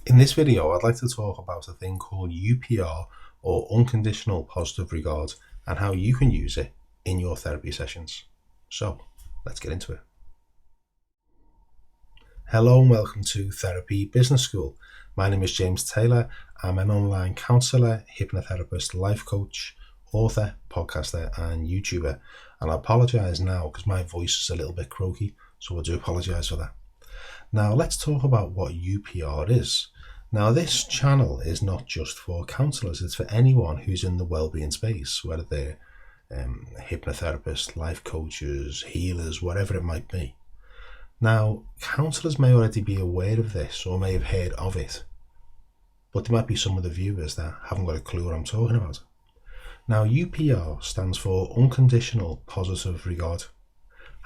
In this video, I'd like to talk about a thing called UPR, or unconditional positive regard, and how you can use it in your therapy sessions. So, let's get into it. Hello and welcome to Therapy Business School. My name is James Taylor. I'm an online counsellor, hypnotherapist, life coach, author, podcaster and YouTuber. And I apologise now because my voice is a little bit croaky, so I do apologise for that. Now let's talk about what UPR is. Now this channel is not just for counsellors, it's for anyone who's in the wellbeing space, whether they're hypnotherapists, life coaches, healers, whatever it might be. Now, counsellors may already be aware of this or may have heard of it, but there might be some of the viewers that haven't got a clue what I'm talking about. Now, UPR stands for unconditional positive regard,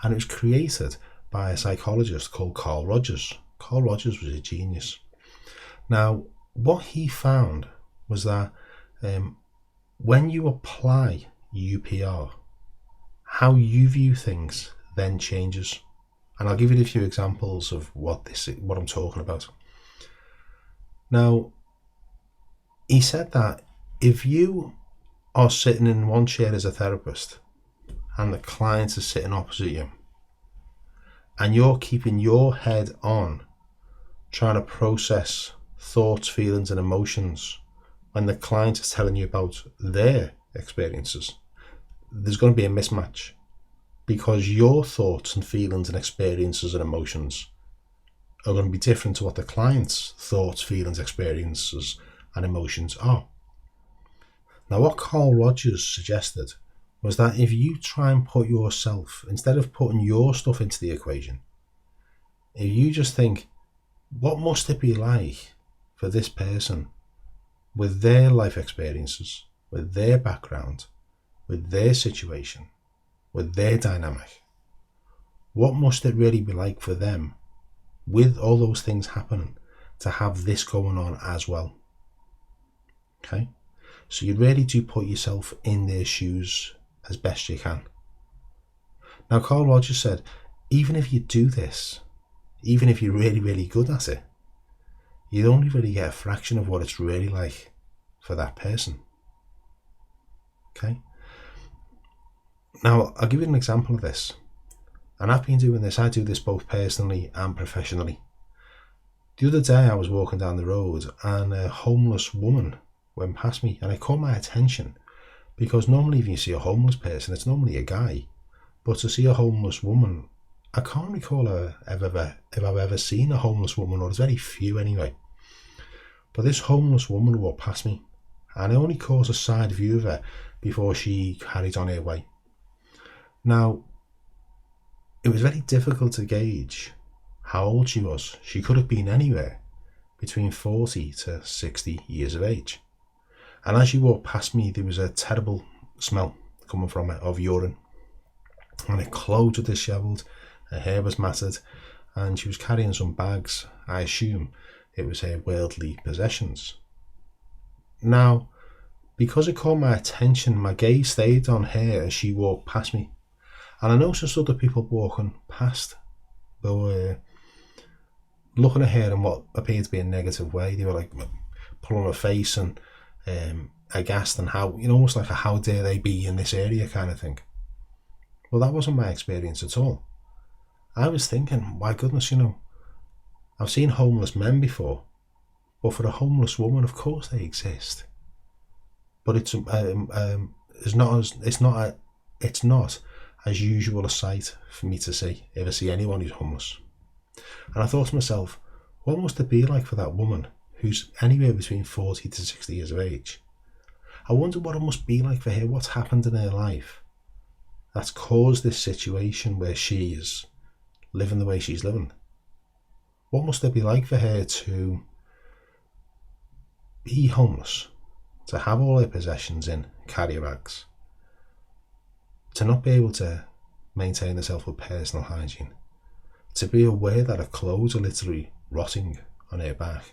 and it was created by a psychologist called Carl Rogers. Carl Rogers was a genius. Now, what he found was that when you apply UPR, how you view things then changes. And I'll give you a few examples of what I'm talking about. Now, he said that if you are sitting in one chair as a therapist and the client is sitting opposite you, and you're keeping your head on, trying to process thoughts, feelings and emotions when the client is telling you about their experiences, there's going to be a mismatch, because your thoughts and feelings and experiences and emotions are going to be different to what the client's thoughts, feelings, experiences and emotions are. Now, what Carl Rogers suggested was that if you try and put yourself, instead of putting your stuff into the equation, if you just think, what must it be like for this person with their life experiences, with their background, with their situation, with their dynamic? What must it really be like for them, with all those things happening, to have this going on as well? Okay, so you really do put yourself in their shoes as best you can. Now, Carl Rogers said, even if you do this, even if you're really, really good at it, you'd only really get a fraction of what it's really like for that person. Okay? Now, I'll give you an example of this. And I've been doing this, I do this both personally and professionally. The other day I was walking down the road and a homeless woman went past me, and it caught my attention because normally if you see a homeless person, it's normally a guy. But to see a homeless woman, I can't recall if I've ever seen a homeless woman, or there's very few anyway. But this homeless woman walked past me, and I only caught a side view of her before she carried on her way. Now, it was very difficult to gauge how old she was. She could have been anywhere between 40 to 60 years of age. And as she walked past me, there was a terrible smell coming from her of urine. And her clothes were dishevelled, her hair was matted, and she was carrying some bags. I assume it was her worldly possessions. Now, because it caught my attention, my gaze stayed on her as she walked past me. And I noticed other people walking past. They were looking at her in what appeared to be a negative way. They were like pulling her face and aghast, and how, almost like a how dare they be in this area kind of thing. Well, that wasn't my experience at all. I was thinking, my goodness, I've seen homeless men before, but for a homeless woman, of course they exist. But it's not as usual a sight for me to see if I see anyone who's homeless. And I thought to myself, what must it be like for that woman who's anywhere between 40 to 60 years of age? I wonder what it must be like for her, what's happened in her life that's caused this situation where she is living the way she's living. What must it be like for her to be homeless, to have all her possessions in carrier bags, to not be able to maintain herself with personal hygiene, to be aware that her clothes are literally rotting on her back,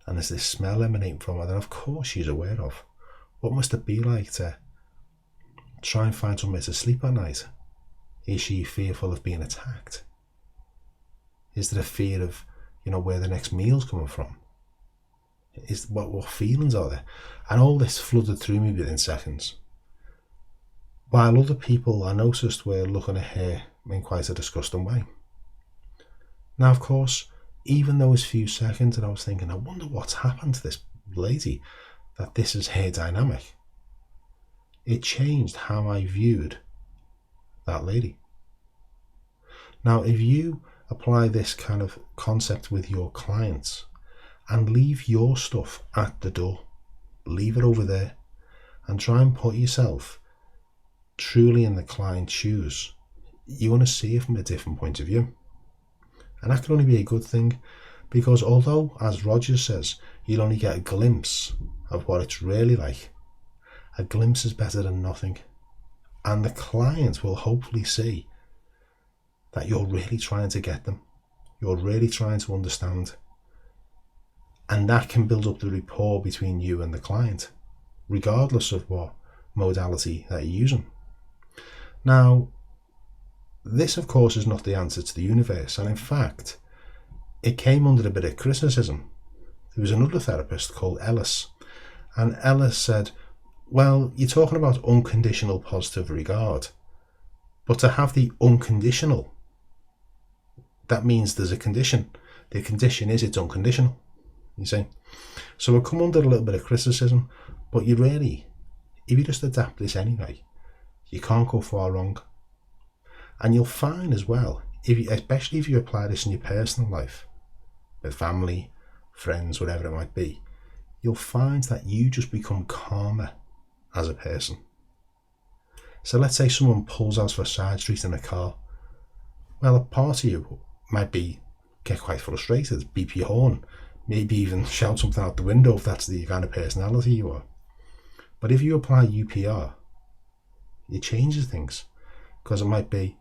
and there's this smell emanating from her that of course she's aware of. What must it be like to try and find somewhere to sleep at night? Is she fearful of being attacked? Is there a fear of, where the next meal's coming from. Is what feelings are there? And all this flooded through me within seconds. While other people I noticed were looking at her in quite a disgusting way. Now, of course, even those few seconds that I was thinking, I wonder what's happened to this lady, that this is her dynamic. It changed how I viewed that lady. Now, if you apply this kind of concept with your clients and leave your stuff at the door, leave it over there, and try and put yourself truly in the client's shoes, you want to see it from a different point of view. And that can only be a good thing, because although, as Rogers says, you'll only get a glimpse of what it's really like, a glimpse is better than nothing. And the client will hopefully see that you're really trying to get them. You're really trying to understand. And that can build up the rapport between you and the client, regardless of what modality that you're using. Now, this, of course, is not the answer to the universe. And in fact, it came under a bit of criticism. There was another therapist called Ellis. And Ellis said, well, you're talking about unconditional positive regard. But to have the unconditional, that means there's a condition. The condition is it's unconditional. You see? So it come under a little bit of criticism. But you really, if you just adapt this anyway, you can't go far wrong. And you'll find as well, especially if you apply this in your personal life, with family, friends, whatever it might be, you'll find that you just become calmer as a person. So let's say someone pulls out of a side street in a car. Well, a part of you might get quite frustrated, beep your horn, maybe even shout something out the window if that's the kind of personality you are. But if you apply UPR, it changes things, because it might be,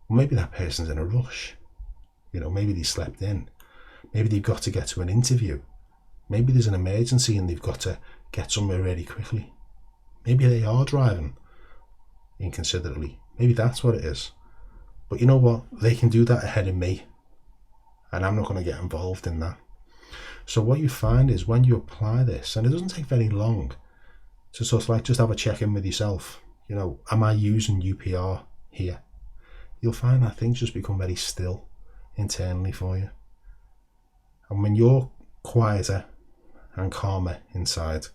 well, maybe that person's in a rush. Maybe they slept in. Maybe they've got to get to an interview. Maybe there's an emergency and they've got to get somewhere really quickly. Maybe they are driving inconsiderately. Maybe that's what it is. But you know what? They can do that ahead of me. And I'm not going to get involved in that. So what you find is when you apply this, and it doesn't take very long to sort of just have a check-in with yourself. Am I using UPR here? You'll find that things just become very still internally for you. And when you're quieter and calmer inside,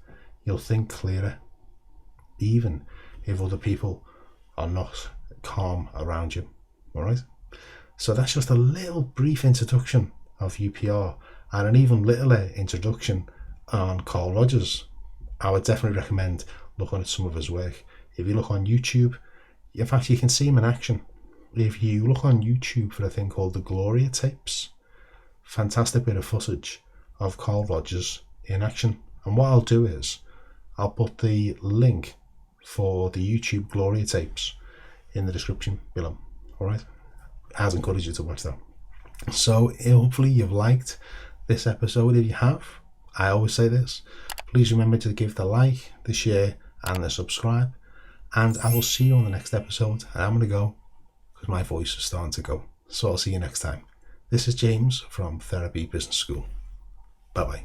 you'll think clearer, even if other people are not calm around you. All right? So that's just a little brief introduction of UPR, and an even littler introduction on Carl Rogers. I would definitely recommend looking at some of his work. If you look on YouTube, in fact, you can see him in action. If you look on YouTube for a thing called the Gloria Tapes, fantastic bit of footage of Carl Rogers in action. And what I'll do is I'll put the link for the YouTube Gloria Tapes in the description below. All right? I'd encourage you to watch that. So hopefully you've liked this episode. If you have, I always say this, please remember to give the like, the share and the subscribe. And I will see you on the next episode. And I'm going to go because my voice is starting to go. So I'll see you next time. This is James from Therapy Business School. Bye-bye.